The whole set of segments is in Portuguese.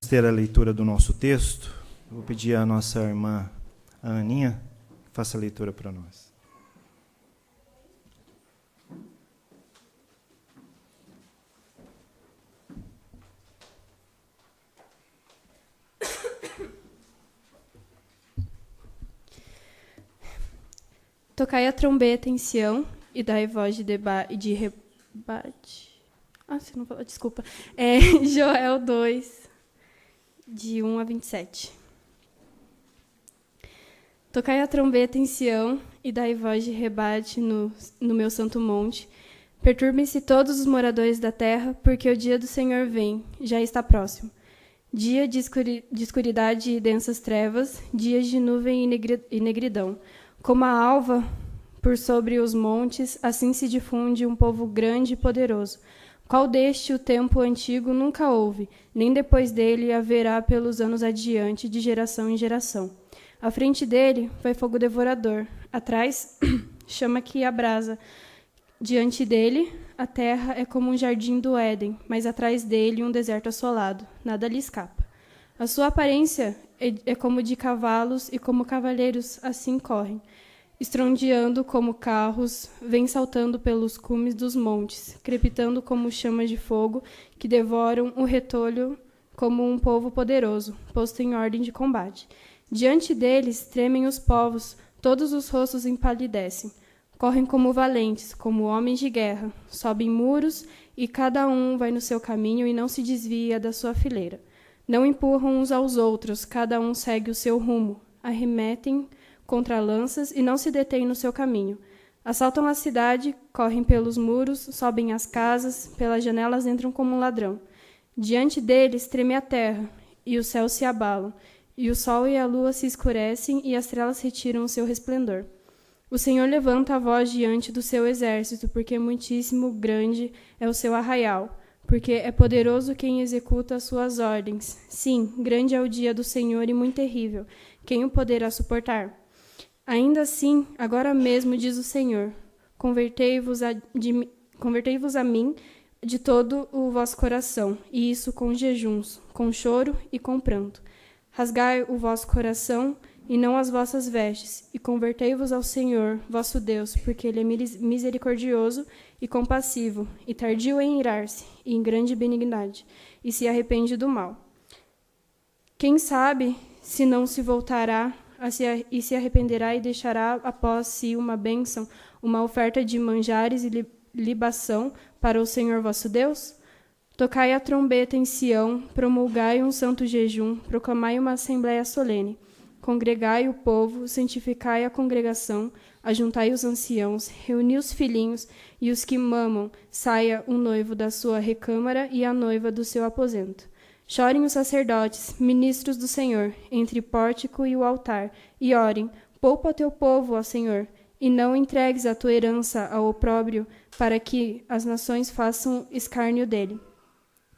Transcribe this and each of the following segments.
Ter a leitura do nosso texto, eu vou pedir à nossa irmã a Aninha que faça a leitura para nós. Tocai a trombeta em Sião e dai voz de rebate. Você não falou, desculpa. Joel 2, de 1 a 27. Tocai a trombeta em Sião e dai voz de rebate no meu santo monte. Perturbem-se todos os moradores da terra, porque o dia do Senhor vem, já está próximo. Dia de escuridade e densas trevas, dias de nuvem e negridão. Como a alva por sobre os montes, assim se difunde um povo grande e poderoso. Qual deste o tempo antigo nunca houve, nem depois dele haverá pelos anos adiante, de geração em geração. À frente dele vai fogo devorador, atrás chama que abrasa. Diante dele, a terra é como um jardim do Éden, mas atrás dele um deserto assolado, nada lhe escapa. A sua aparência é como de cavalos e como cavaleiros assim correm. Estrondeando como carros, vem saltando pelos cumes dos montes, crepitando como chamas de fogo que devoram o retolho como um povo poderoso, posto em ordem de combate. Diante deles tremem os povos, todos os rostos empalidecem. Correm como valentes, como homens de guerra, sobem muros e cada um vai no seu caminho e não se desvia da sua fileira. Não empurram uns aos outros, cada um segue o seu rumo, arremetem contra lanças e não se detêm no seu caminho. Assaltam a cidade, correm pelos muros, sobem as casas, pelas janelas entram como um ladrão. Diante deles treme a terra, e os céus se abalam, e o sol e a lua se escurecem, e as estrelas retiram o seu resplendor. O Senhor levanta a voz diante do seu exército, porque muitíssimo grande é o seu arraial, porque é poderoso quem executa as suas ordens. Sim, grande é o dia do Senhor e muito terrível. Quem o poderá suportar? Ainda assim, agora mesmo, diz o Senhor, convertei-vos a mim de todo o vosso coração, e isso com jejuns, com choro e com pranto. Rasgai o vosso coração e não as vossas vestes, e convertei-vos ao Senhor, vosso Deus, porque ele é misericordioso e compassivo, e tardio em irar-se, e em grande benignidade, e se arrepende do mal. Quem sabe se não se voltará e se arrependerá e deixará após si uma bênção, uma oferta de manjares e libação para o Senhor vosso Deus? Tocai a trombeta em Sião, promulgai um santo jejum, proclamai uma assembléia solene. Congregai o povo, santificai a congregação, ajuntai os anciãos, reuni os filhinhos e os que mamam, saia o noivo da sua recâmara e a noiva do seu aposento. Chorem os sacerdotes, ministros do Senhor, entre o pórtico e o altar, e orem, poupa teu povo, ó Senhor, e não entregues a tua herança ao opróbrio, para que as nações façam escárnio dele.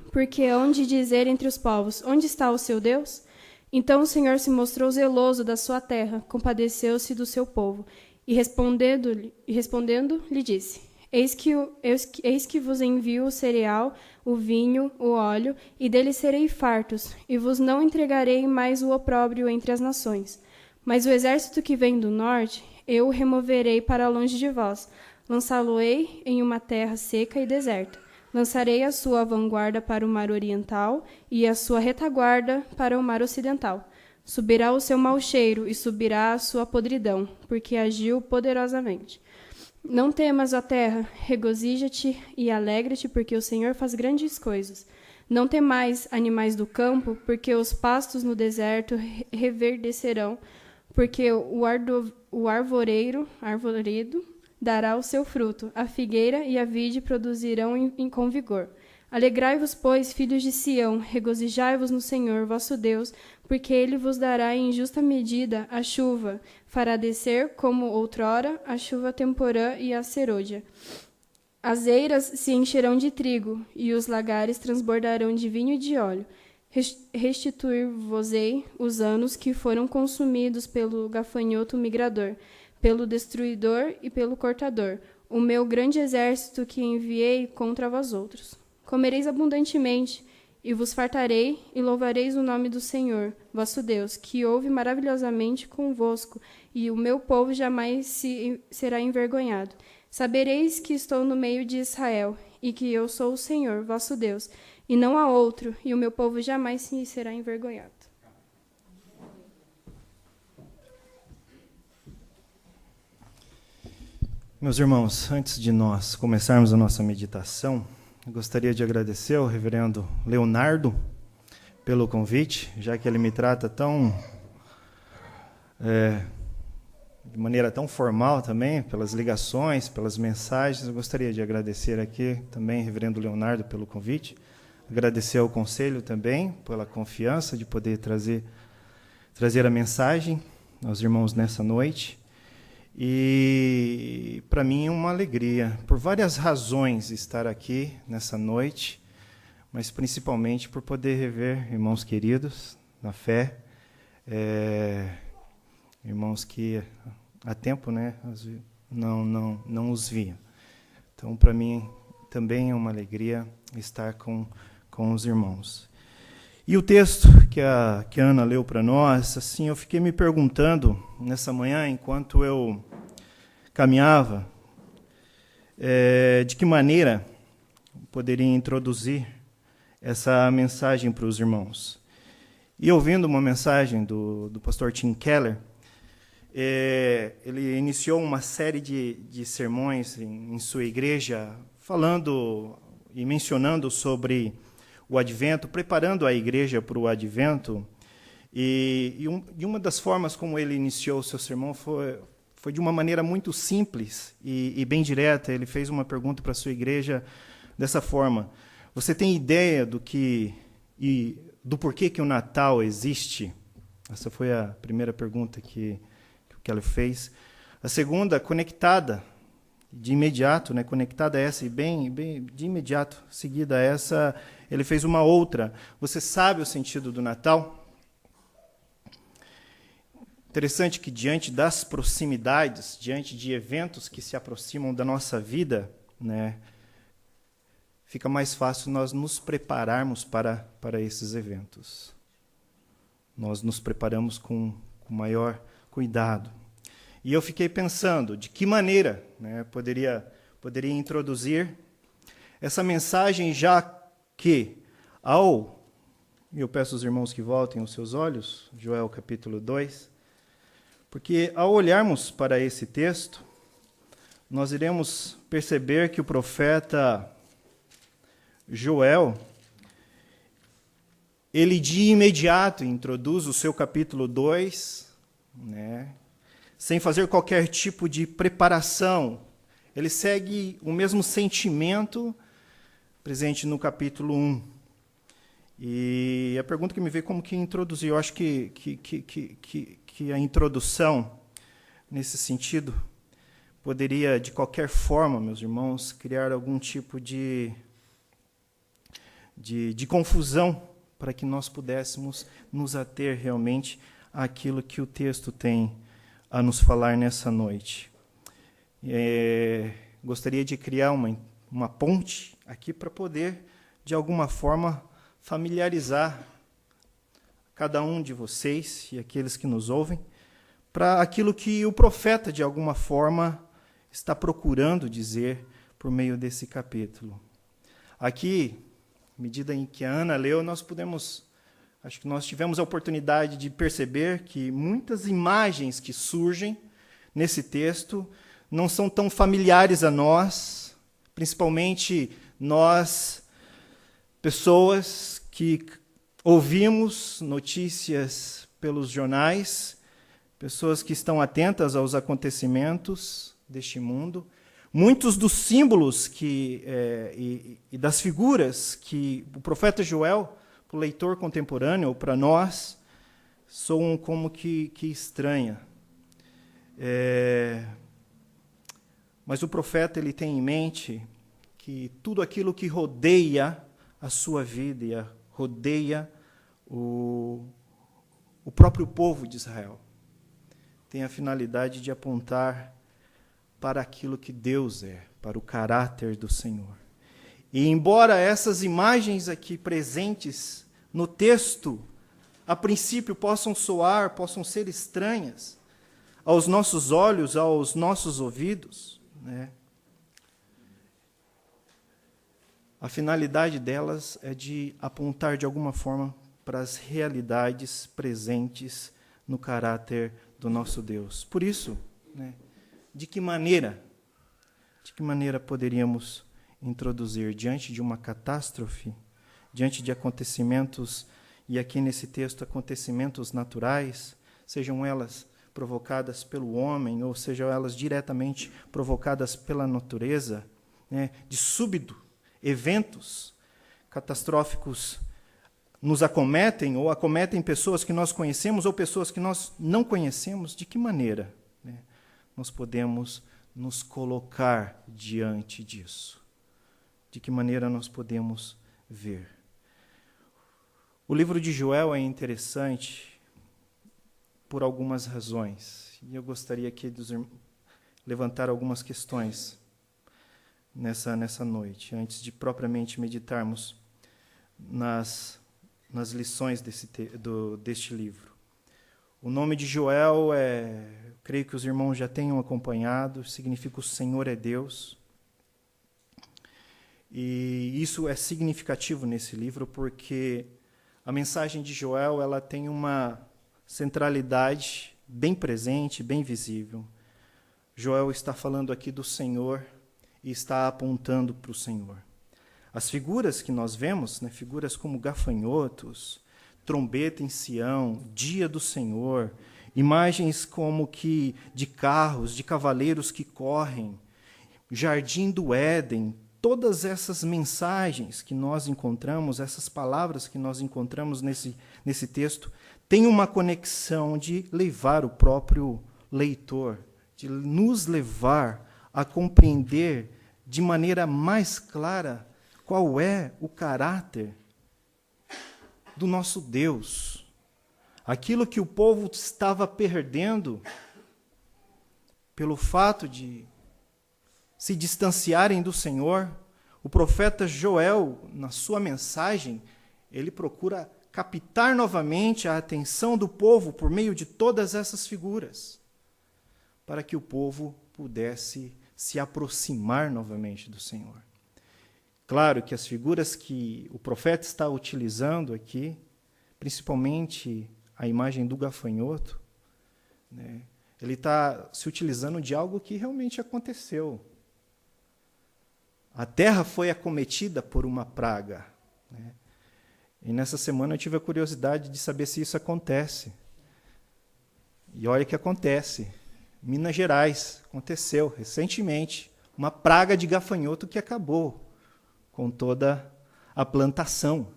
Porque hão de dizer entre os povos, onde está o seu Deus? Então o Senhor se mostrou zeloso da sua terra, compadeceu-se do seu povo, e respondendo lhe disse, Eis que vos envio o cereal, o vinho, o óleo, e dele serei fartos, e vos não entregarei mais o opróbrio entre as nações. Mas o exército que vem do norte, eu o removerei para longe de vós, lançá-lo-ei em uma terra seca e deserta. Lançarei a sua vanguarda para o mar oriental, e a sua retaguarda para o mar ocidental. Subirá o seu mau cheiro, e subirá a sua podridão, porque agiu poderosamente. Não temas, ó terra, regozija-te e alegra-te, porque o Senhor faz grandes coisas. Não temais, animais do campo, porque os pastos no deserto reverdecerão, porque o arvoredo dará o seu fruto, a figueira e a vide produzirão com vigor. Alegrai-vos, pois, filhos de Sião, regozijai-vos no Senhor, vosso Deus, porque ele vos dará em justa medida a chuva, fará descer, como outrora, a chuva temporã e a serôdia. As eiras se encherão de trigo, e os lagares transbordarão de vinho e de óleo. Restituir-vos-ei os anos que foram consumidos pelo gafanhoto migrador, pelo destruidor e pelo cortador, o meu grande exército que enviei contra vós outros. Comereis abundantemente, e vos fartarei, e louvareis o nome do Senhor, vosso Deus, que ouve maravilhosamente convosco, e o meu povo jamais será envergonhado. Sabereis que estou no meio de Israel, e que eu sou o Senhor, vosso Deus, e não há outro, e o meu povo jamais será envergonhado. Meus irmãos, antes de nós começarmos a nossa meditação, eu gostaria de agradecer ao reverendo Leonardo pelo convite, já que ele me trata de maneira tão formal também, pelas ligações, pelas mensagens. Eu gostaria de agradecer aqui também, reverendo Leonardo, pelo convite. Agradecer ao conselho também pela confiança de poder trazer a mensagem aos irmãos nessa noite. E para mim é uma alegria, por várias razões, estar aqui nessa noite, mas principalmente por poder rever irmãos queridos na fé, irmãos que há tempo, né, não os via. Então, para mim também é uma alegria estar com os irmãos. E o texto que a Ana leu para nós, assim, eu fiquei me perguntando nessa manhã, enquanto eu caminhava, de que maneira poderia introduzir essa mensagem para os irmãos. E ouvindo uma mensagem do pastor Tim Keller, ele iniciou uma série de sermões em sua igreja, falando e mencionando sobre o Advento, preparando a igreja para o Advento, e uma das formas como ele iniciou o seu sermão foi de uma maneira muito simples e bem direta. Ele fez uma pergunta para a sua igreja dessa forma: você tem ideia do porquê que o Natal existe? Essa foi a primeira pergunta que o Keller fez. A segunda, conectada de imediato, né, conectada a essa e bem de imediato, seguida a essa, ele fez uma outra: você sabe o sentido do Natal? Interessante que diante das proximidades, diante de eventos que se aproximam da nossa vida, né, fica mais fácil nós nos prepararmos para esses eventos. Nós nos preparamos com maior cuidado. E eu fiquei pensando de que maneira, né, poderia introduzir essa mensagem, já que eu peço aos irmãos que voltem os seus olhos, Joel capítulo 2, porque ao olharmos para esse texto, nós iremos perceber que o profeta Joel, ele de imediato introduz o seu capítulo 2, né, sem fazer qualquer tipo de preparação. Ele segue o mesmo sentimento presente no capítulo 1. E a pergunta que me veio, como que introduzir? Eu acho que a introdução, nesse sentido, poderia, de qualquer forma, meus irmãos, criar algum tipo de confusão, para que nós pudéssemos nos ater realmente àquilo que o texto tem a nos falar nessa noite. Gostaria de criar uma ponte aqui para poder, de alguma forma, familiarizar cada um de vocês e aqueles que nos ouvem para aquilo que o profeta, de alguma forma, está procurando dizer por meio desse capítulo. Aqui, à medida em que a Ana leu, acho que nós tivemos a oportunidade de perceber que muitas imagens que surgem nesse texto não são tão familiares a nós, principalmente nós, pessoas que ouvimos notícias pelos jornais, pessoas que estão atentas aos acontecimentos deste mundo. Muitos dos símbolos e das figuras que o profeta Joel, para o leitor contemporâneo, ou para nós, soam como que estranha. Mas o profeta ele tem em mente que tudo aquilo que rodeia a sua vida e rodeia o próprio povo de Israel tem a finalidade de apontar para aquilo que Deus é, para o caráter do Senhor. E embora essas imagens aqui presentes no texto, a princípio possam soar, possam ser estranhas aos nossos olhos, aos nossos ouvidos, né? A finalidade delas é de apontar de alguma forma para as realidades presentes no caráter do nosso Deus. Por isso, né, de que maneira poderíamos introduzir diante de uma catástrofe, diante de acontecimentos, e aqui nesse texto, acontecimentos naturais, sejam elas provocadas pelo homem, ou sejam elas diretamente provocadas pela natureza, né, de súbito, eventos catastróficos nos acometem, ou acometem pessoas que nós conhecemos, ou pessoas que nós não conhecemos, de que maneira, né, nós podemos nos colocar diante disso? De que maneira nós podemos ver? O livro de Joel é interessante por algumas razões, e eu gostaria aqui de levantar algumas questões nessa noite, antes de propriamente meditarmos nas lições deste livro. O nome de Joel, creio que os irmãos já tenham acompanhado, significa o Senhor é Deus. E isso é significativo nesse livro porque a mensagem de Joel ela tem uma centralidade bem presente, bem visível. Joel está falando aqui do Senhor e está apontando para o Senhor. As figuras que nós vemos, né, figuras como gafanhotos, trombeta em Sião, dia do Senhor, imagens como que de carros, de cavaleiros que correm, jardim do Éden, todas essas mensagens que nós encontramos, essas palavras que nós encontramos nesse texto, têm uma conexão de levar o próprio leitor, de nos levar a compreender de maneira mais clara qual é o caráter do nosso Deus. Aquilo que o povo estava perdendo pelo fato de se distanciarem do Senhor, o profeta Joel, na sua mensagem, ele procura captar novamente a atenção do povo por meio de todas essas figuras, para que o povo pudesse se aproximar novamente do Senhor. Claro que as figuras que o profeta está utilizando aqui, principalmente a imagem do gafanhoto, né, ele está se utilizando de algo que realmente aconteceu. A terra foi acometida por uma praga, né? E nessa semana eu tive a curiosidade de saber se isso acontece. E olha que acontece. Minas Gerais, aconteceu recentemente, uma praga de gafanhoto que acabou com toda a plantação.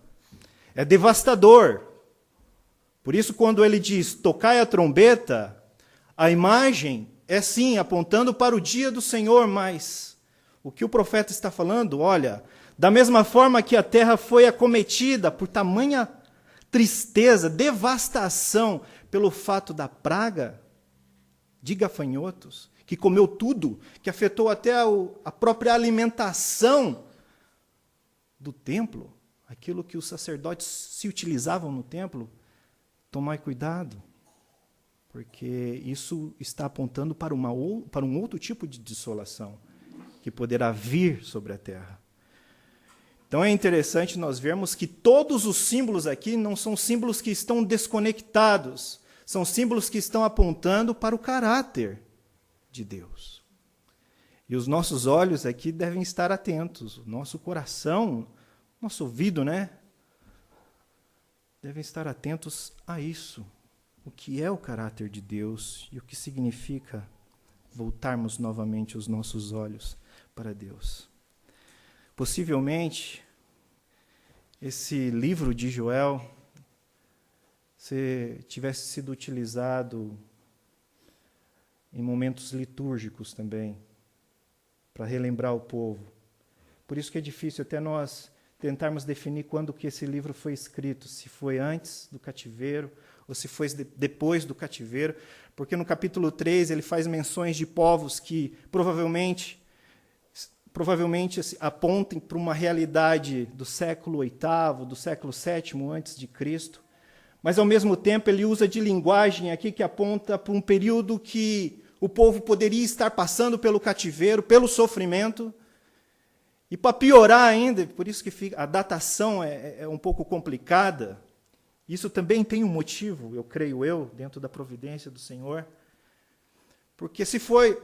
É devastador. Por isso, quando ele diz, tocai a trombeta, a imagem é sim apontando para o dia do Senhor, mas o que o profeta está falando, olha, da mesma forma que a terra foi acometida por tamanha tristeza, devastação, pelo fato da praga de gafanhotos, que comeu tudo, que afetou até a própria alimentação do templo, aquilo que os sacerdotes se utilizavam no templo, tomai cuidado, porque isso está apontando para um outro tipo de desolação que poderá vir sobre a terra. Então é interessante nós vermos que todos os símbolos aqui não são símbolos que estão desconectados, são símbolos que estão apontando para o caráter de Deus. E os nossos olhos aqui devem estar atentos, o nosso coração, nosso ouvido, né? Devem estar atentos a isso. O que é o caráter de Deus e o que significa voltarmos novamente os nossos olhos para Deus. Possivelmente, esse livro de Joel, se tivesse sido utilizado em momentos litúrgicos também, para relembrar o povo. Por isso que é difícil até nós tentarmos definir quando que esse livro foi escrito, se foi antes do cativeiro ou se foi depois do cativeiro, porque no capítulo 3 ele faz menções de povos que provavelmente provavelmente apontem para uma realidade do século VIII, do século VII antes de Cristo, mas ao mesmo tempo ele usa de linguagem aqui que aponta para um período que o povo poderia estar passando pelo cativeiro, pelo sofrimento, e para piorar ainda, por isso que a datação é um pouco complicada. Isso também tem um motivo, eu creio dentro da providência do Senhor, porque se foi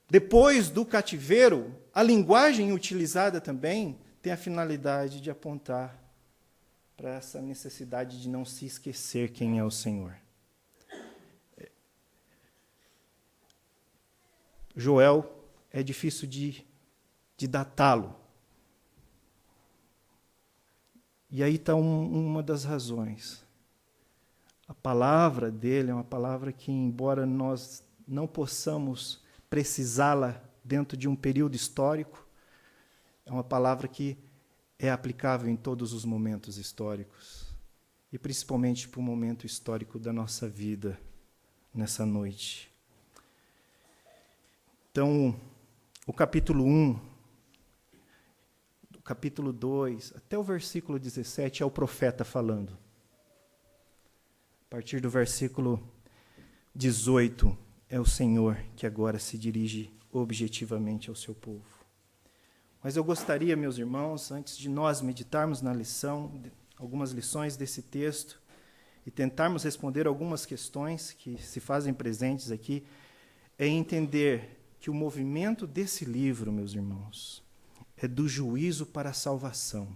depois do cativeiro, a linguagem utilizada também tem a finalidade de apontar para essa necessidade de não se esquecer quem é o Senhor. Joel é difícil de datá-lo. E aí está uma das razões. A palavra dele é uma palavra que, embora nós não possamos precisá-la dentro de um período histórico, é uma palavra que é aplicável em todos os momentos históricos, e principalmente para o momento histórico da nossa vida nessa noite. Então, o capítulo 1, do capítulo 2, até o versículo 17, é o profeta falando. A partir do versículo 18, é o Senhor que agora se dirige objetivamente ao seu povo. Mas eu gostaria, meus irmãos, antes de nós meditarmos na lição, algumas lições desse texto, e tentarmos responder algumas questões que se fazem presentes aqui, é entender que o movimento desse livro, meus irmãos, é do juízo para a salvação,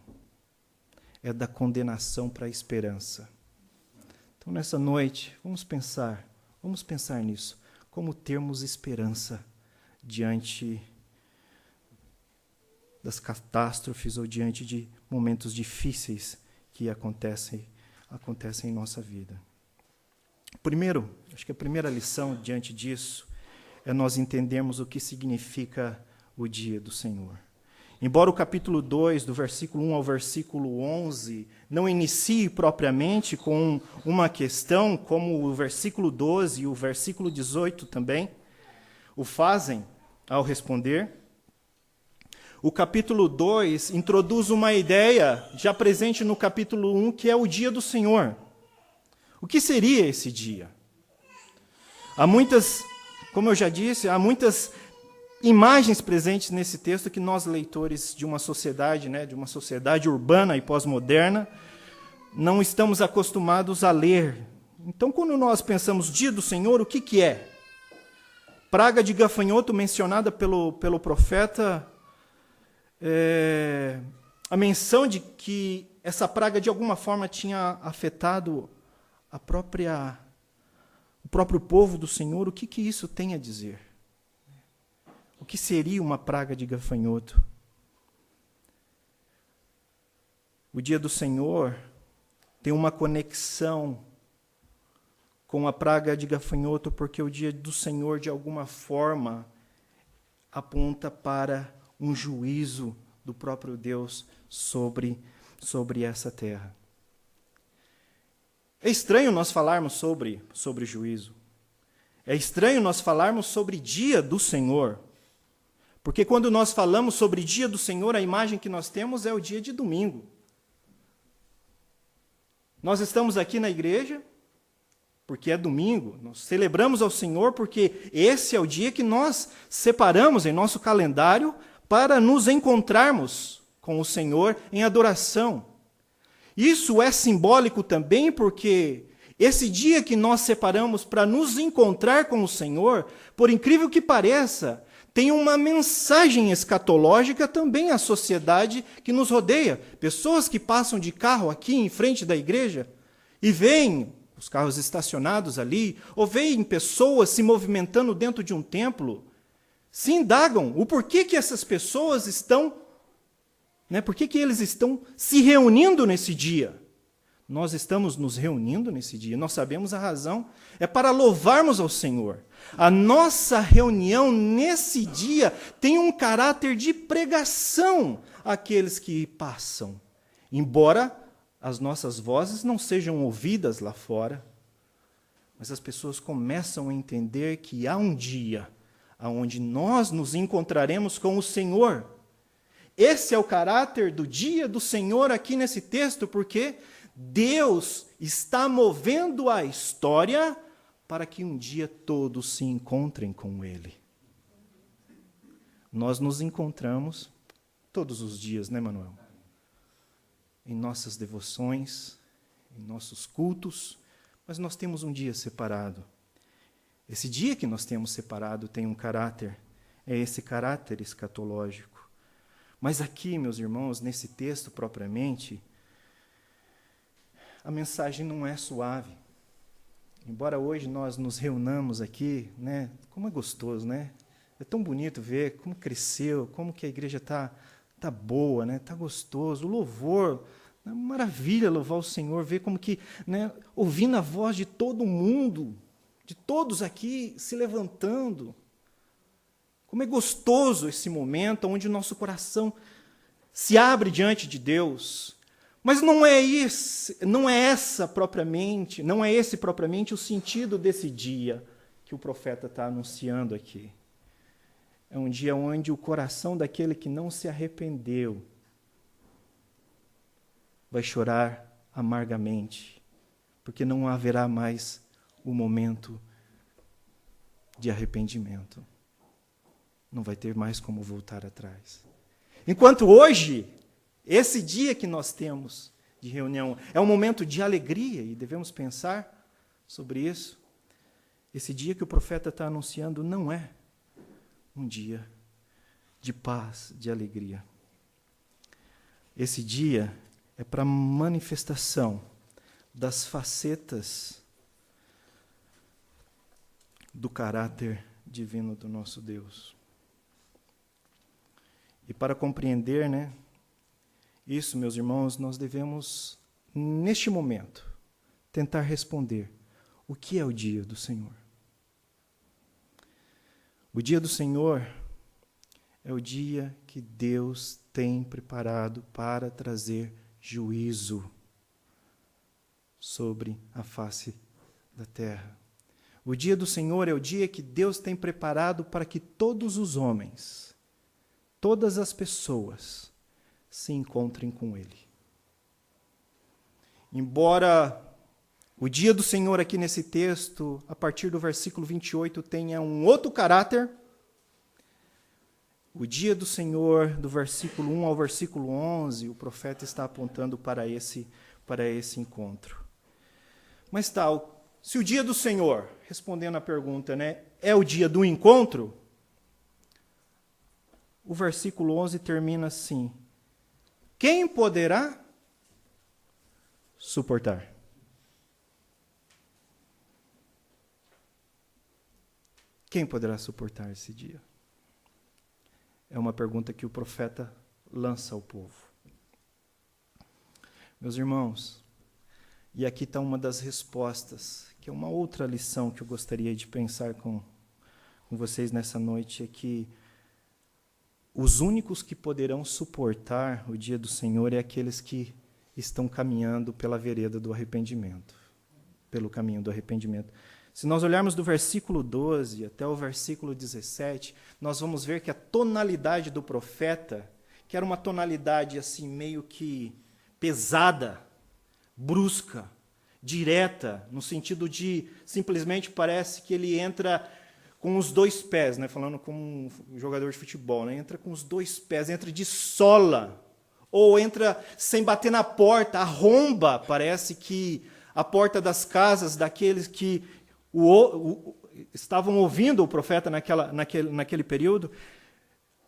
é da condenação para a esperança. Então, nessa noite, vamos pensar nisso, como termos esperança diante das catástrofes ou diante de momentos difíceis que acontecem em nossa vida. Primeiro, acho que a primeira lição diante disso é nós entendermos o que significa o dia do Senhor. Embora o capítulo 2, do versículo 1 ao versículo 11, não inicie propriamente com uma questão, como o versículo 12 e o versículo 18 também o fazem ao responder, o capítulo 2 introduz uma ideia já presente no capítulo 1, que é o dia do Senhor. O que seria esse dia? Como eu já disse, há muitas imagens presentes nesse texto que nós, leitores de uma sociedade, de uma sociedade urbana e pós-moderna, não estamos acostumados a ler. Então, quando nós pensamos dia do Senhor, o que é? Praga de gafanhoto mencionada pelo profeta, a menção de que essa praga de alguma forma tinha afetado o próprio povo do Senhor. O que isso tem a dizer? O que seria uma praga de gafanhoto? O dia do Senhor tem uma conexão com a praga de gafanhoto, porque o dia do Senhor, de alguma forma, aponta para um juízo do próprio Deus sobre essa terra. É estranho nós falarmos sobre juízo. É estranho nós falarmos sobre dia do Senhor. Porque quando nós falamos sobre dia do Senhor, a imagem que nós temos é o dia de domingo. Nós estamos aqui na igreja porque é domingo, nós celebramos ao Senhor porque esse é o dia que nós separamos em nosso calendário para nos encontrarmos com o Senhor em adoração. Isso é simbólico também porque esse dia que nós separamos para nos encontrar com o Senhor, por incrível que pareça, tem uma mensagem escatológica também à sociedade que nos rodeia. Pessoas que passam de carro aqui em frente da igreja e veem os carros estacionados ali, ou veem pessoas se movimentando dentro de um templo, se indagam o porquê que essas pessoas estão, por que eles estão se reunindo nesse dia. Nós estamos nos reunindo nesse dia, nós sabemos a razão, é para louvarmos ao Senhor. A nossa reunião nesse dia tem um caráter de pregação àqueles que passam. Embora as nossas vozes não sejam ouvidas lá fora, mas as pessoas começam a entender que há um dia onde nós nos encontraremos com o Senhor Esse é o caráter do dia do Senhor aqui nesse texto, porque Deus está movendo a história para que um dia todos se encontrem com Ele. Nós nos encontramos todos os dias, né, Manuel? Em nossas devoções, em nossos cultos, mas nós temos um dia separado. Esse dia que nós temos separado tem um caráter, é esse caráter escatológico. Mas aqui, meus irmãos, nesse texto propriamente, a mensagem não é suave. Embora hoje nós nos reunamos aqui, né, como é gostoso, né? É tão bonito ver como cresceu, como que a igreja tá boa, né? Tá gostoso. O louvor, é uma maravilha louvar o Senhor, ver como que, né, ouvindo a voz de todo mundo, de todos aqui se levantando. Como é gostoso esse momento onde o nosso coração se abre diante de Deus. Mas não é esse propriamente o sentido desse dia que o profeta está anunciando aqui. É um dia onde o coração daquele que não se arrependeu vai chorar amargamente, porque não haverá mais o momento de arrependimento. Não vai ter mais como voltar atrás. Enquanto hoje, esse dia que nós temos de reunião é um momento de alegria, e devemos pensar sobre isso. Esse dia que o profeta está anunciando não é um dia de paz, de alegria. Esse dia é para manifestação das facetas do caráter divino do nosso Deus. E para compreender, né, isso, meus irmãos, nós devemos, neste momento, tentar responder: o que é o dia do Senhor? O dia do Senhor é o dia que Deus tem preparado para trazer juízo sobre a face da terra. O dia do Senhor é o dia que Deus tem preparado para que todos os homens, todas as pessoas, se encontrem com Ele. Embora o dia do Senhor aqui nesse texto, a partir do versículo 28, tenha um outro caráter, o dia do Senhor, do versículo 1 ao versículo 11, o profeta está apontando para esse encontro. Mas tal, se o dia do Senhor, respondendo à pergunta, né, é o dia do encontro, o versículo 11 termina assim: quem poderá suportar? Quem poderá suportar esse dia? É uma pergunta que o profeta lança ao povo. Meus irmãos, e aqui está uma das respostas, que é uma outra lição que eu gostaria de pensar com vocês nessa noite, é que os únicos que poderão suportar o dia do Senhor é aqueles que estão caminhando pela vereda do arrependimento, pelo caminho do arrependimento. Se nós olharmos do versículo 12 até o versículo 17, nós vamos ver que a tonalidade do profeta, que era uma tonalidade assim meio que pesada, brusca, direta, no sentido de simplesmente parece que ele entra com os dois pés, né, falando como um jogador de futebol, né, entra com os dois pés, entra de sola, ou entra sem bater na porta, arromba, parece que a porta das casas daqueles que estavam ouvindo o profeta naquele período.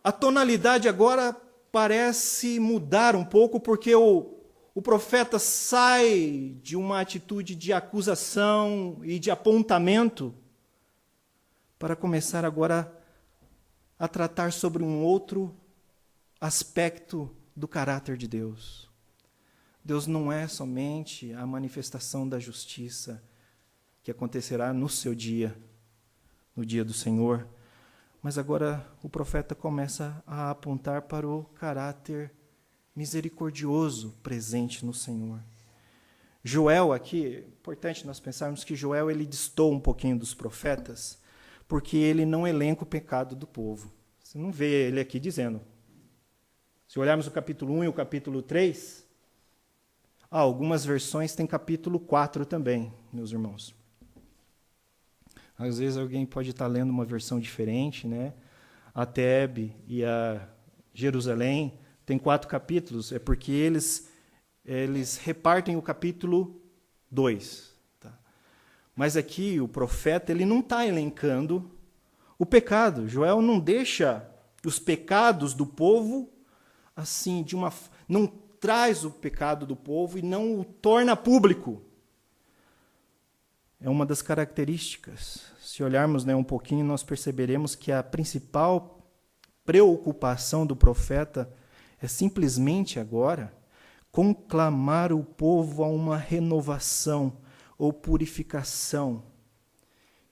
A tonalidade agora parece mudar um pouco, porque o profeta sai de uma atitude de acusação e de apontamento para começar agora a tratar sobre um outro aspecto do caráter de Deus. Deus não é somente a manifestação da justiça que acontecerá no seu dia, no dia do Senhor, mas agora o profeta começa a apontar para o caráter misericordioso presente no Senhor. Joel aqui, é importante nós pensarmos que Joel ele distou um pouquinho dos profetas, porque ele não elenca o pecado do povo. Você não vê ele aqui dizendo: Se olharmos o capítulo 1 e o capítulo 3, algumas versões têm capítulo 4 também, meus irmãos. Às vezes alguém pode estar lendo uma versão diferente, né? A Tebe e a Jerusalém tem 4 capítulos, é porque eles repartem o capítulo 2. Tá? Mas aqui o profeta ele não está elencando o pecado. Joel não deixa os pecados do povo assim, não traz o pecado do povo e não o torna público. É uma das características. Se olharmos, né, um pouquinho, nós perceberemos que a principal preocupação do profeta é simplesmente agora conclamar o povo a uma renovação ou purificação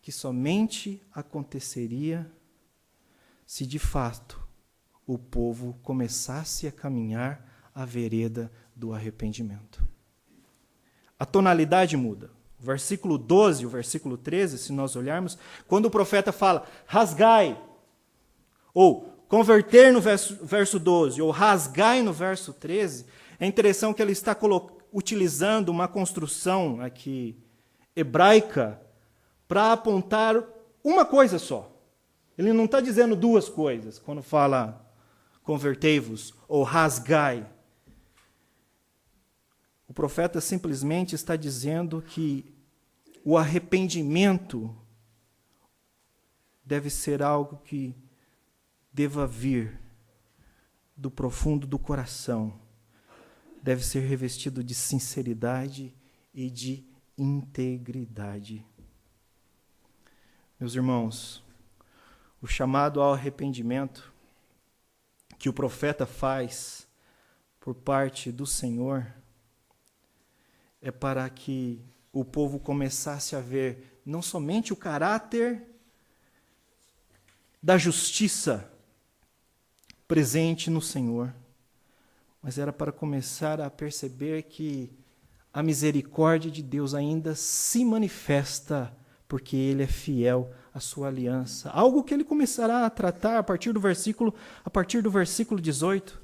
que somente aconteceria se de fato o povo começasse a caminhar a vereda do arrependimento. A tonalidade muda. O versículo 12 e o versículo 13, se nós olharmos, quando o profeta fala, rasgai, ou converter no verso 12, ou rasgai no verso 13, é interessante que ele está utilizando uma construção aqui hebraica para apontar uma coisa só. Ele não está dizendo duas coisas quando fala convertei-vos ou rasgai. O profeta simplesmente está dizendo que o arrependimento deve ser algo que deva vir do profundo do coração. Deve ser revestido de sinceridade e de integridade. Meus irmãos, o chamado ao arrependimento que o profeta faz por parte do Senhor é para que o povo começasse a ver não somente o caráter da justiça presente no Senhor, mas era para começar a perceber que a misericórdia de Deus ainda se manifesta porque Ele é fiel à sua aliança. Algo que Ele começará a tratar a partir do versículo 18.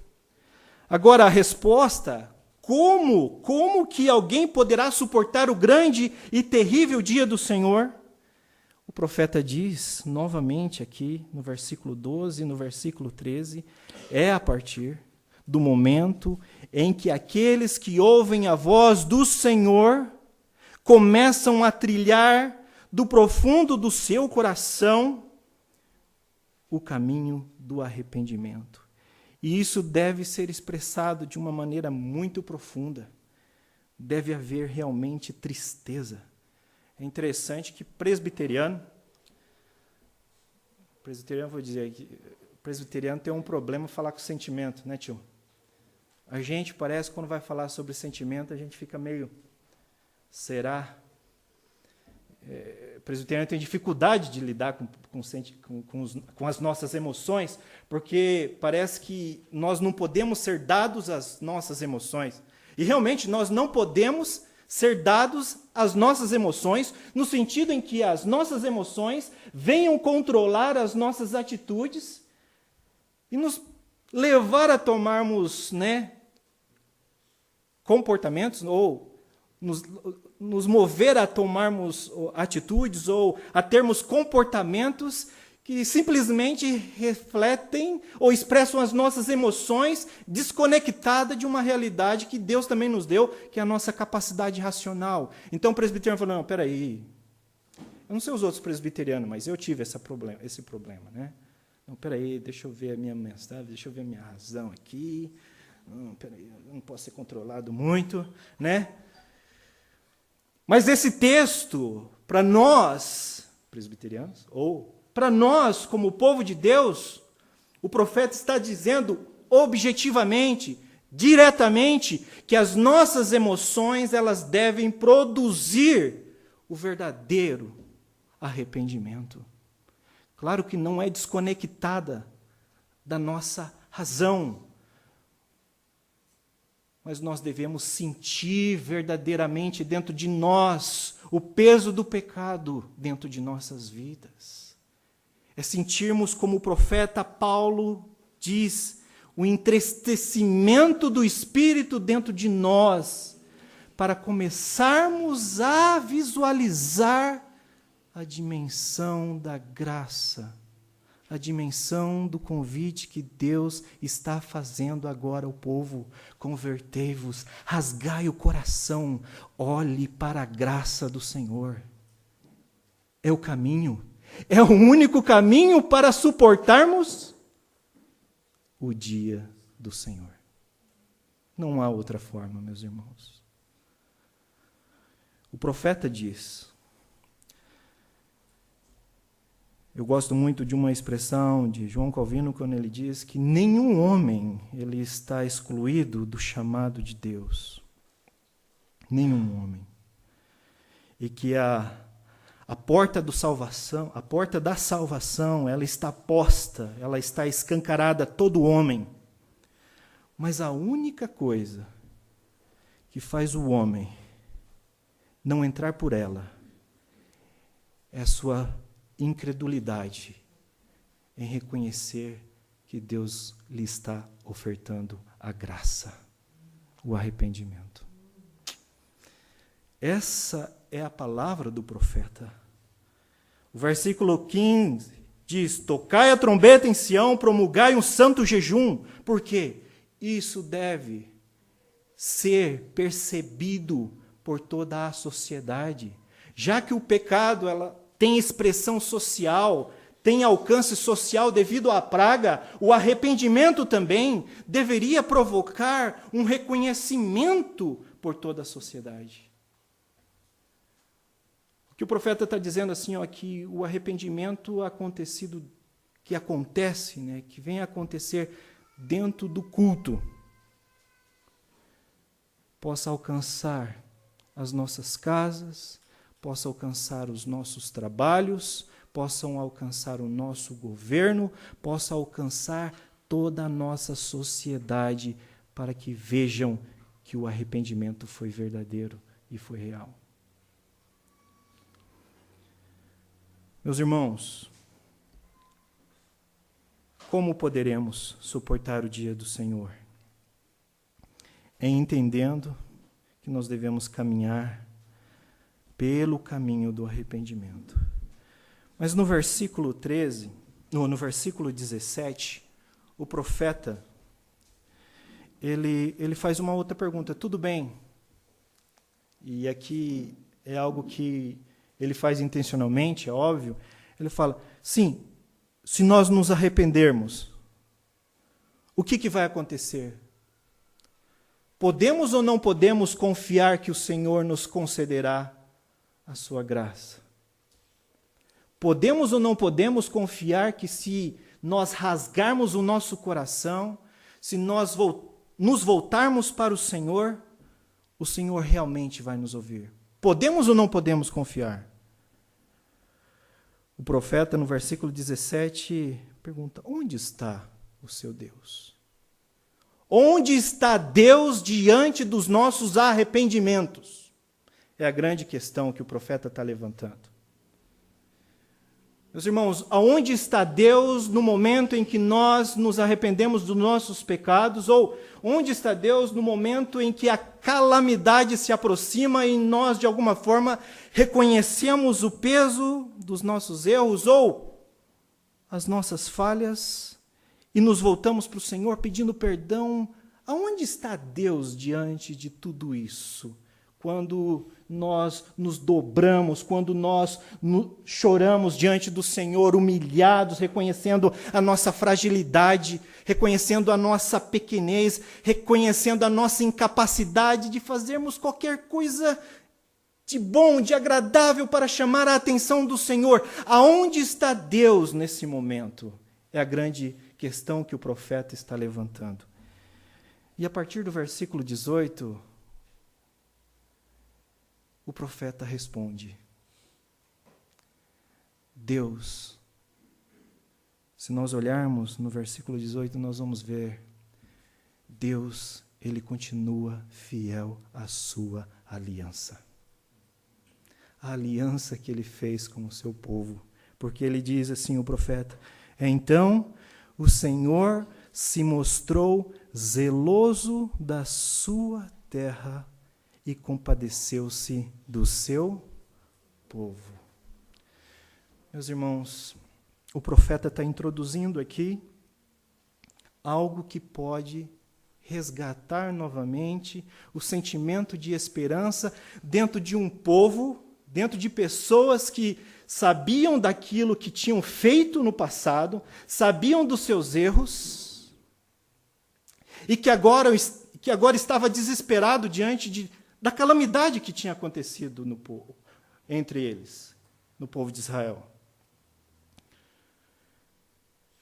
Agora, a resposta, como que alguém poderá suportar o grande e terrível dia do Senhor? O profeta diz, novamente aqui, no versículo 12 e no versículo 13, é a partir do momento em que aqueles que ouvem a voz do Senhor começam a trilhar do profundo do seu coração o caminho do arrependimento. E isso deve ser expressado de uma maneira muito profunda. Deve haver realmente tristeza. É interessante que presbiteriano tem um problema falar com sentimento, né, tio? A gente parece que quando vai falar sobre sentimento, a gente fica meio, será? Presbiteriano tem dificuldade de lidar com as nossas emoções, porque parece que nós não podemos ser dados às nossas emoções. E realmente nós não podemos ser dados às nossas emoções, no sentido em que as nossas emoções venham controlar as nossas atitudes e nos levar a tomarmos, comportamentos ou nos mover a tomarmos atitudes ou a termos comportamentos que simplesmente refletem ou expressam as nossas emoções desconectada de uma realidade que Deus também nos deu, que é a nossa capacidade racional. Então o presbiteriano falou, não, peraí, eu não sei os outros presbiterianos, mas eu tive esse problema, né? Não, peraí, deixa eu ver a minha mensagem, deixa eu ver a minha razão aqui, não, peraí, eu não posso ser controlado muito, né? Mas esse texto, para nós, presbiterianos, ou para nós, como povo de Deus, o profeta está dizendo objetivamente, diretamente, que as nossas emoções elas devem produzir o verdadeiro arrependimento. Claro que não é desconectada da nossa razão, mas nós devemos sentir verdadeiramente dentro de nós o peso do pecado dentro de nossas vidas. É sentirmos, como o profeta Paulo diz, o entristecimento do Espírito dentro de nós, para começarmos a visualizar a dimensão da graça, a dimensão do convite que Deus está fazendo agora ao povo. Convertei-vos, rasgai o coração, olhe para a graça do Senhor. É o caminho, é o único caminho para suportarmos o dia do Senhor. Não há outra forma, meus irmãos. O profeta diz, eu gosto muito de uma expressão de João Calvino, quando ele diz que nenhum homem ele está excluído do chamado de Deus. Nenhum homem. E que a porta da salvação, ela está posta, ela está escancarada a todo homem. Mas a única coisa que faz o homem não entrar por ela é a sua incredulidade em reconhecer que Deus lhe está ofertando a graça, o arrependimento. Essa é a palavra do profeta. O versículo 15 diz: tocai a trombeta em Sião, promulgai um santo jejum. Por quê? Isso deve ser percebido por toda a sociedade. Já que o pecado tem expressão social, tem alcance social devido à praga, o arrependimento também deveria provocar um reconhecimento por toda a sociedade. O que o profeta está dizendo assim, que o arrependimento que vem a acontecer dentro do culto, possa alcançar as nossas casas, possa alcançar os nossos trabalhos, possam alcançar o nosso governo, possa alcançar toda a nossa sociedade, para que vejam que o arrependimento foi verdadeiro e foi real. Meus irmãos, como poderemos suportar o dia do Senhor? É entendendo que nós devemos caminhar pelo caminho do arrependimento. Mas no versículo 13, no versículo 17, o profeta, ele faz uma outra pergunta. Tudo bem, e aqui é algo que ele faz intencionalmente, é óbvio. Ele fala, sim, se nós nos arrependermos, o que vai acontecer? Podemos ou não podemos confiar que o Senhor nos concederá a sua graça? Podemos ou não podemos confiar que se nós rasgarmos o nosso coração, se nós nos voltarmos para o Senhor realmente vai nos ouvir? Podemos ou não podemos confiar? O profeta, no versículo 17, pergunta, onde está o seu Deus? Onde está Deus diante dos nossos arrependimentos? É a grande questão que o profeta está levantando. Meus irmãos, aonde está Deus no momento em que nós nos arrependemos dos nossos pecados? Ou onde está Deus no momento em que a calamidade se aproxima e nós, de alguma forma, reconhecemos o peso dos nossos erros ou as nossas falhas e nos voltamos para o Senhor pedindo perdão? Aonde está Deus diante de tudo isso? Quando nós nos dobramos, quando nós choramos diante do Senhor, humilhados, reconhecendo a nossa fragilidade, reconhecendo a nossa pequenez, reconhecendo a nossa incapacidade de fazermos qualquer coisa de bom, de agradável para chamar a atenção do Senhor. Aonde está Deus nesse momento? É a grande questão que o profeta está levantando. E a partir do versículo 18, o profeta responde: Deus, se nós olharmos no versículo 18, nós vamos ver, Deus, Ele continua fiel à sua aliança. A aliança que Ele fez com o seu povo. Porque Ele diz assim, o profeta, então o Senhor se mostrou zeloso da sua terra e compadeceu-se do seu povo. Meus irmãos, o profeta está introduzindo aqui algo que pode resgatar novamente o sentimento de esperança dentro de um povo, dentro de pessoas que sabiam daquilo que tinham feito no passado, sabiam dos seus erros, e que agora estava desesperado diante da calamidade que tinha acontecido no povo, entre eles, no povo de Israel.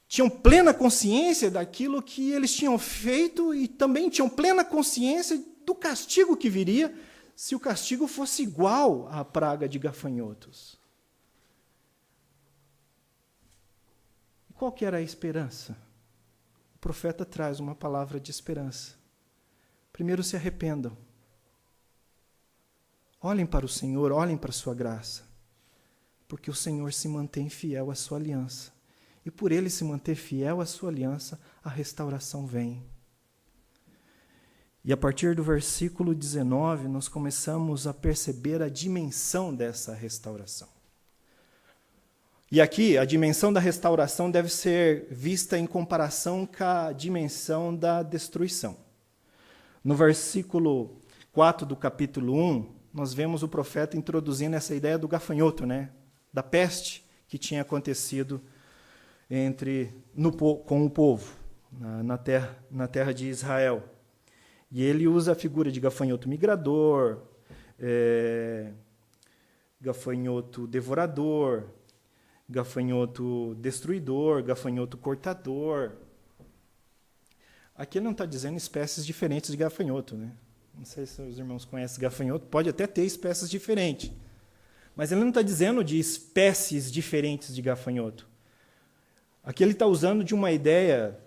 Tinham plena consciência daquilo que eles tinham feito e também tinham plena consciência do castigo que viria se o castigo fosse igual à praga de gafanhotos. E qual que era a esperança? O profeta traz uma palavra de esperança. Primeiro, se arrependam. Olhem para o Senhor, olhem para a sua graça, porque o Senhor se mantém fiel à sua aliança. E por ele se manter fiel à sua aliança, a restauração vem. E a partir do versículo 19, nós começamos a perceber a dimensão dessa restauração. E aqui, a dimensão da restauração deve ser vista em comparação com a dimensão da destruição. No versículo 4 do capítulo 1, nós vemos o profeta introduzindo essa ideia do gafanhoto, da peste que tinha acontecido com o povo, na terra de Israel. E ele usa a figura de gafanhoto migrador, gafanhoto devorador, gafanhoto destruidor, gafanhoto cortador. Aqui ele não está dizendo espécies diferentes de gafanhoto, Não sei se os irmãos conhecem gafanhoto, pode até ter espécies diferentes. Mas ele não está dizendo de espécies diferentes de gafanhoto. Aqui ele está usando de uma ideia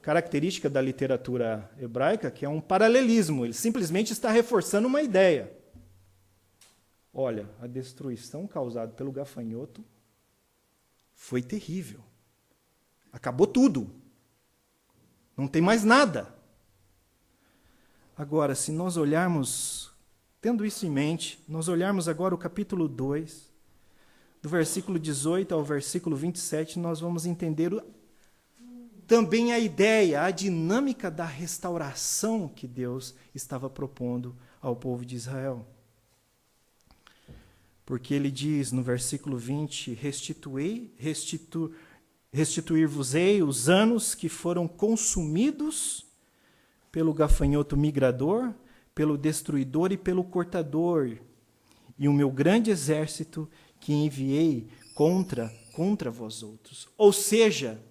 característica da literatura hebraica, que é um paralelismo. Ele simplesmente está reforçando uma ideia. Olha, a destruição causada pelo gafanhoto foi terrível. Acabou tudo. Não tem mais nada. Agora, se nós olharmos, tendo isso em mente, nós olharmos agora o capítulo 2, do versículo 18 ao versículo 27, nós vamos entender também a ideia, a dinâmica da restauração que Deus estava propondo ao povo de Israel. Porque ele diz no versículo 20, restituir-vos-ei os anos que foram consumidos pelo gafanhoto migrador, pelo destruidor e pelo cortador, e o meu grande exército que enviei contra vós outros. Ou seja,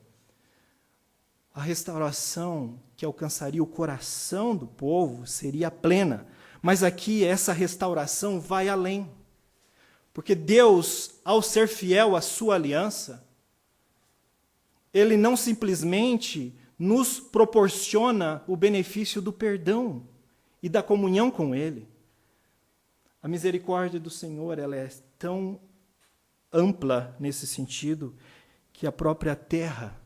a restauração que alcançaria o coração do povo seria plena. Mas aqui essa restauração vai além. Porque Deus, ao ser fiel à sua aliança, Ele não simplesmente nos proporciona o benefício do perdão e da comunhão com Ele. A misericórdia do Senhor, ela é tão ampla nesse sentido, que a própria terra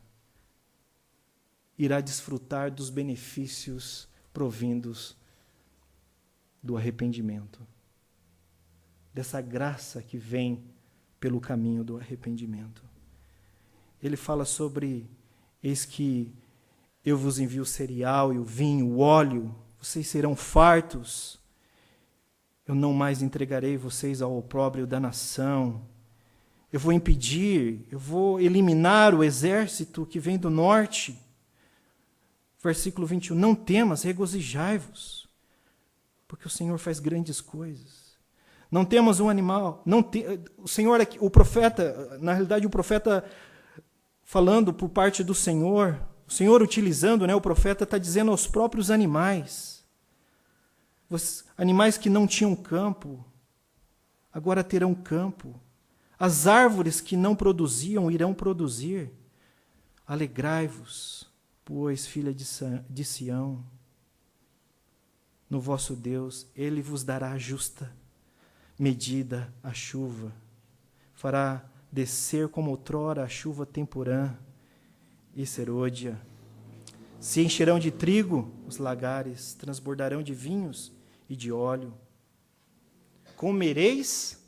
irá desfrutar dos benefícios provindos do arrependimento. Dessa graça que vem pelo caminho do arrependimento. Ele fala sobre, eis que eu vos envio o cereal e o vinho, o óleo, vocês serão fartos. Eu não mais entregarei vocês ao opróbrio da nação. Eu vou impedir, eu vou eliminar o exército que vem do norte. Versículo 21, não temas, regozijai-vos, porque o Senhor faz grandes coisas. Não temos um animal, o Senhor, o profeta, na realidade o profeta falando por parte do Senhor, o Senhor utilizando, o profeta está dizendo aos próprios animais, os animais que não tinham campo, agora terão campo. As árvores que não produziam irão produzir. Alegrai-vos, pois, filha de Sião, no vosso Deus, Ele vos dará justa medida a chuva, fará descer como outrora a chuva temporã e serôdia, Se encherão de trigo os lagares, transbordarão de vinhos e de óleo. Comereis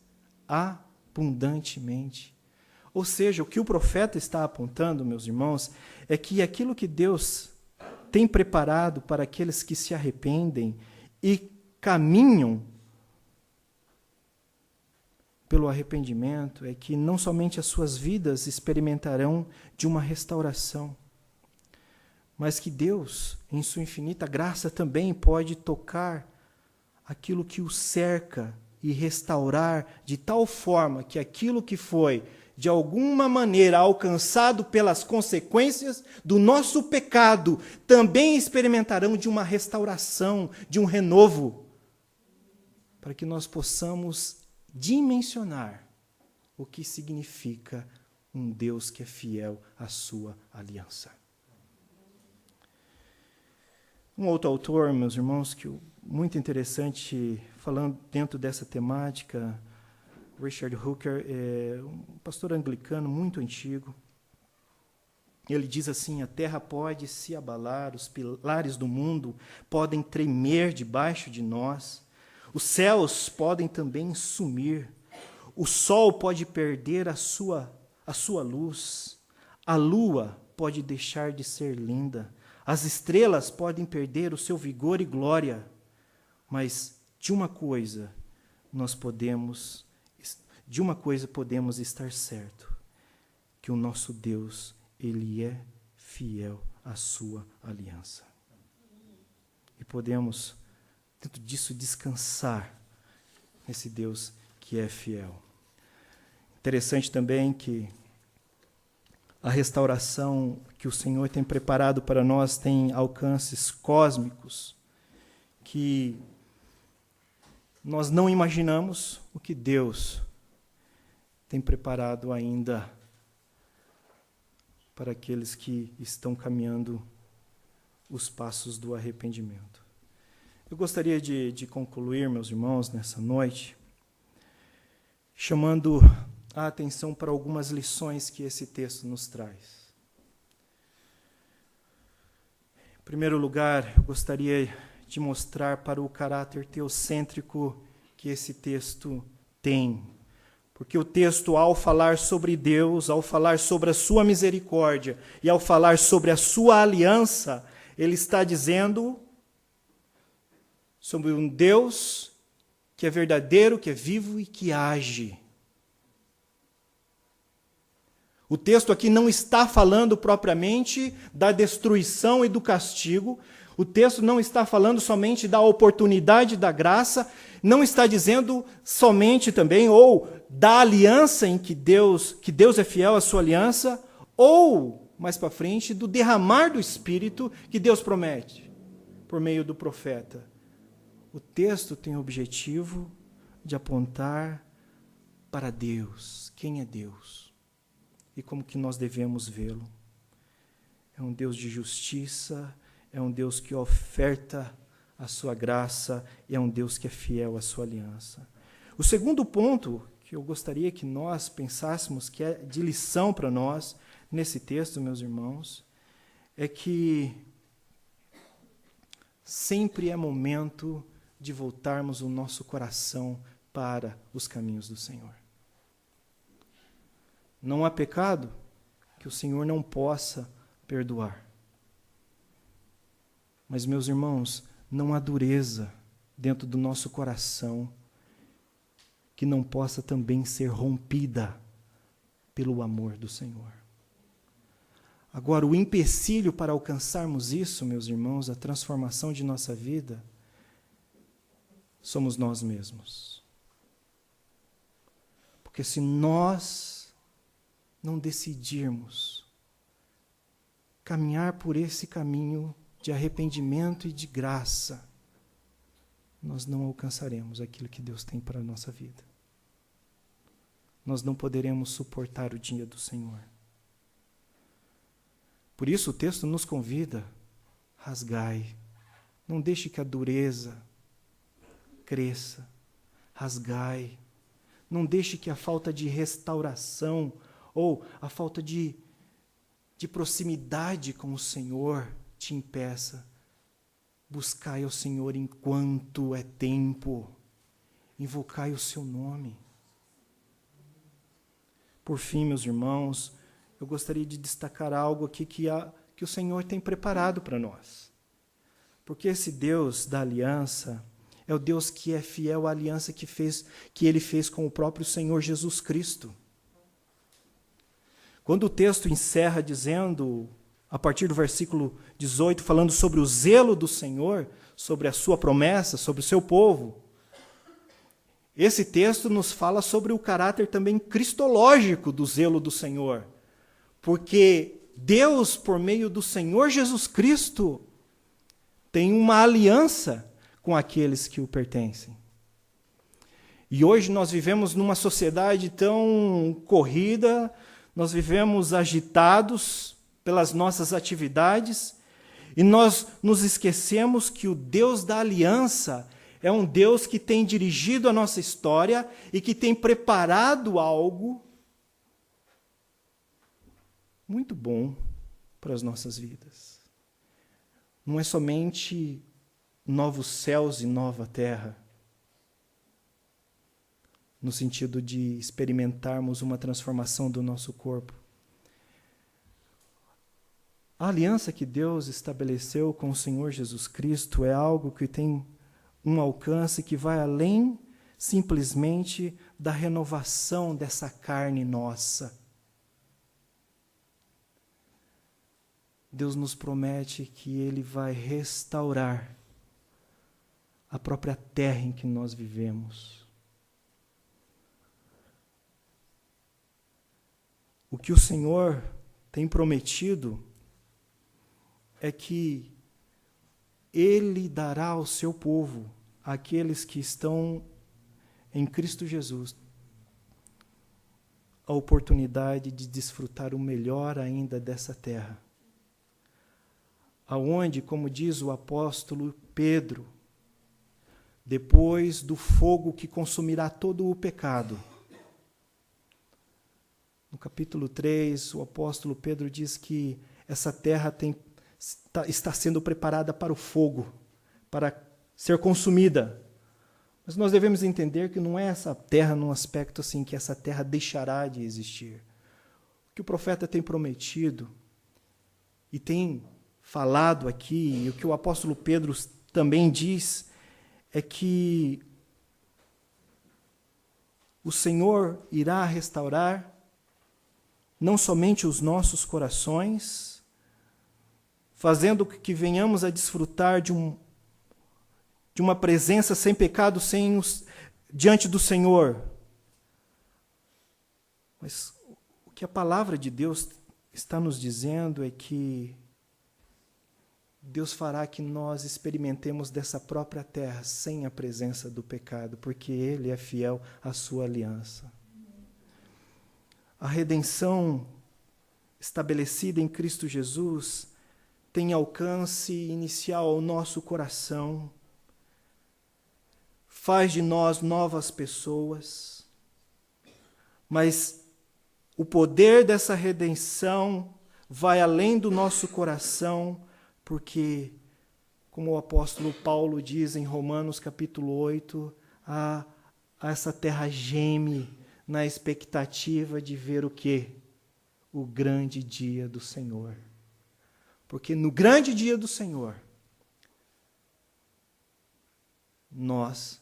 abundantemente. Ou seja, o que o profeta está apontando, meus irmãos, é que aquilo que Deus tem preparado para aqueles que se arrependem e caminham pelo arrependimento, é que não somente as suas vidas experimentarão de uma restauração, mas que Deus, em sua infinita graça, também pode tocar aquilo que o cerca e restaurar de tal forma que aquilo que foi, de alguma maneira, alcançado pelas consequências do nosso pecado, também experimentarão de uma restauração, de um renovo, para que nós possamos dimensionar o que significa um Deus que é fiel à sua aliança. Um outro autor, meus irmãos, muito interessante, falando dentro dessa temática, Richard Hooker, é um pastor anglicano muito antigo. Ele diz assim: a terra pode se abalar, os pilares do mundo podem tremer debaixo de nós, os céus podem também sumir, o sol pode perder a sua luz, a lua pode deixar de ser linda, as estrelas podem perder o seu vigor e glória, mas de uma coisa podemos estar certo, que o nosso Deus, Ele é fiel à sua aliança. E podemos, dentro disso, descansar nesse Deus que é fiel. Interessante também que a restauração que o Senhor tem preparado para nós tem alcances cósmicos que nós não imaginamos o que Deus tem preparado ainda para aqueles que estão caminhando os passos do arrependimento. Eu gostaria de concluir, meus irmãos, nessa noite, chamando a atenção para algumas lições que esse texto nos traz. Em primeiro lugar, eu gostaria de mostrar para o caráter teocêntrico que esse texto tem. Porque o texto, ao falar sobre Deus, ao falar sobre a sua misericórdia e ao falar sobre a sua aliança, ele está dizendo sobre um Deus que é verdadeiro, que é vivo e que age. O texto aqui não está falando propriamente da destruição e do castigo. O texto não está falando somente da oportunidade da graça, não está dizendo somente também, ou da aliança em que Deus é fiel à sua aliança, ou, mais para frente, do derramar do Espírito que Deus promete por meio do profeta. O texto tem o objetivo de apontar para Deus. Quem é Deus? E como que nós devemos vê-lo? É um Deus de justiça, é um Deus que oferta a sua graça, e é um Deus que é fiel à sua aliança. O segundo ponto que eu gostaria que nós pensássemos, que é de lição para nós, nesse texto, meus irmãos, é que sempre é momento de voltarmos o nosso coração para os caminhos do Senhor. Não há pecado que o Senhor não possa perdoar. Mas, meus irmãos, não há dureza dentro do nosso coração que não possa também ser rompida pelo amor do Senhor. Agora, o empecilho para alcançarmos isso, meus irmãos, a transformação de nossa vida, somos nós mesmos. Porque se nós não decidirmos caminhar por esse caminho de arrependimento e de graça, nós não alcançaremos aquilo que Deus tem para a nossa vida. Nós não poderemos suportar o dia do Senhor. Por isso o texto nos convida: rasgai. Não deixe que a dureza cresça. Rasgai. Não deixe que a falta de restauração ou a falta de proximidade com o Senhor te impeça. Buscai ao Senhor enquanto é tempo. Invocai o seu nome. Por fim, meus irmãos, eu gostaria de destacar algo aqui que o Senhor tem preparado para nós. Porque esse Deus da aliança é o Deus que é fiel à aliança que Ele fez com o próprio Senhor Jesus Cristo. Quando o texto encerra dizendo, a partir do versículo 18, falando sobre o zelo do Senhor, sobre a sua promessa, sobre o seu povo, esse texto nos fala sobre o caráter também cristológico do zelo do Senhor. Porque Deus, por meio do Senhor Jesus Cristo, tem uma aliança com aqueles que o pertencem. E hoje nós vivemos numa sociedade tão corrida, nós vivemos agitados pelas nossas atividades, e nós nos esquecemos que o Deus da aliança é um Deus que tem dirigido a nossa história e que tem preparado algo muito bom para as nossas vidas. Não é somente novos céus e nova terra, no sentido de experimentarmos uma transformação do nosso corpo. A aliança que Deus estabeleceu com o Senhor Jesus Cristo é algo que tem um alcance que vai além simplesmente da renovação dessa carne nossa. Deus nos promete que Ele vai restaurar a própria terra em que nós vivemos. O que o Senhor tem prometido é que Ele dará ao seu povo, àqueles que estão em Cristo Jesus, a oportunidade de desfrutar o melhor ainda dessa terra. Aonde, como diz o apóstolo Pedro, depois do fogo que consumirá todo o pecado. No capítulo 3, o apóstolo Pedro diz que essa terra está sendo preparada para o fogo, para ser consumida. Mas nós devemos entender que não é essa terra num aspecto assim, que essa terra deixará de existir. O que o profeta tem prometido e tem falado aqui, e o que o apóstolo Pedro também diz, é que o Senhor irá restaurar não somente os nossos corações, fazendo que venhamos a desfrutar de uma presença sem pecado diante do Senhor. Mas o que a palavra de Deus está nos dizendo é que Deus fará que nós experimentemos dessa própria terra sem a presença do pecado, porque Ele é fiel à sua aliança. A redenção estabelecida em Cristo Jesus tem alcance inicial ao nosso coração, faz de nós novas pessoas, mas o poder dessa redenção vai além do nosso coração, porque, como o apóstolo Paulo diz em Romanos capítulo 8, essa terra geme na expectativa de ver o quê? O grande dia do Senhor. Porque no grande dia do Senhor, nós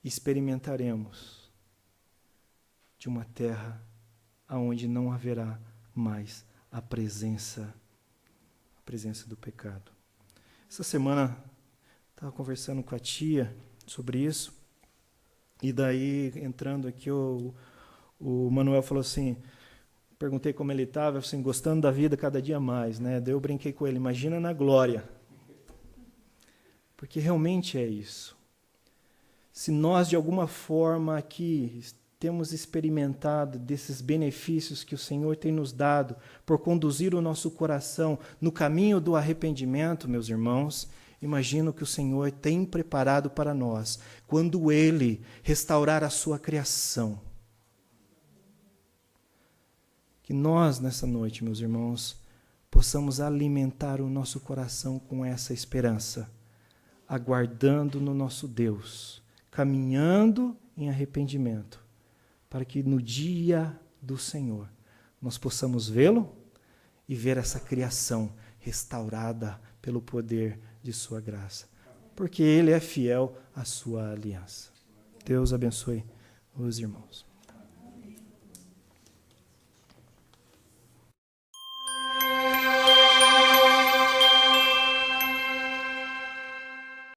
experimentaremos de uma terra onde não haverá mais a presença do pecado. Essa semana estava conversando com a tia sobre isso, e daí, entrando aqui, o Manuel falou assim, perguntei como ele estava, assim, gostando da vida cada dia mais, né? Daí eu brinquei com ele, imagina na glória. Porque realmente é isso. Se nós, de alguma forma, aqui temos experimentado desses benefícios que o Senhor tem nos dado por conduzir o nosso coração no caminho do arrependimento, meus irmãos, imagino que o Senhor tem preparado para nós, quando Ele restaurar a sua criação. Que nós, nessa noite, meus irmãos, possamos alimentar o nosso coração com essa esperança, aguardando no nosso Deus, caminhando em arrependimento, para que no dia do Senhor nós possamos vê-lo e ver essa criação restaurada pelo poder de sua graça, porque Ele é fiel à sua aliança. Deus abençoe os irmãos.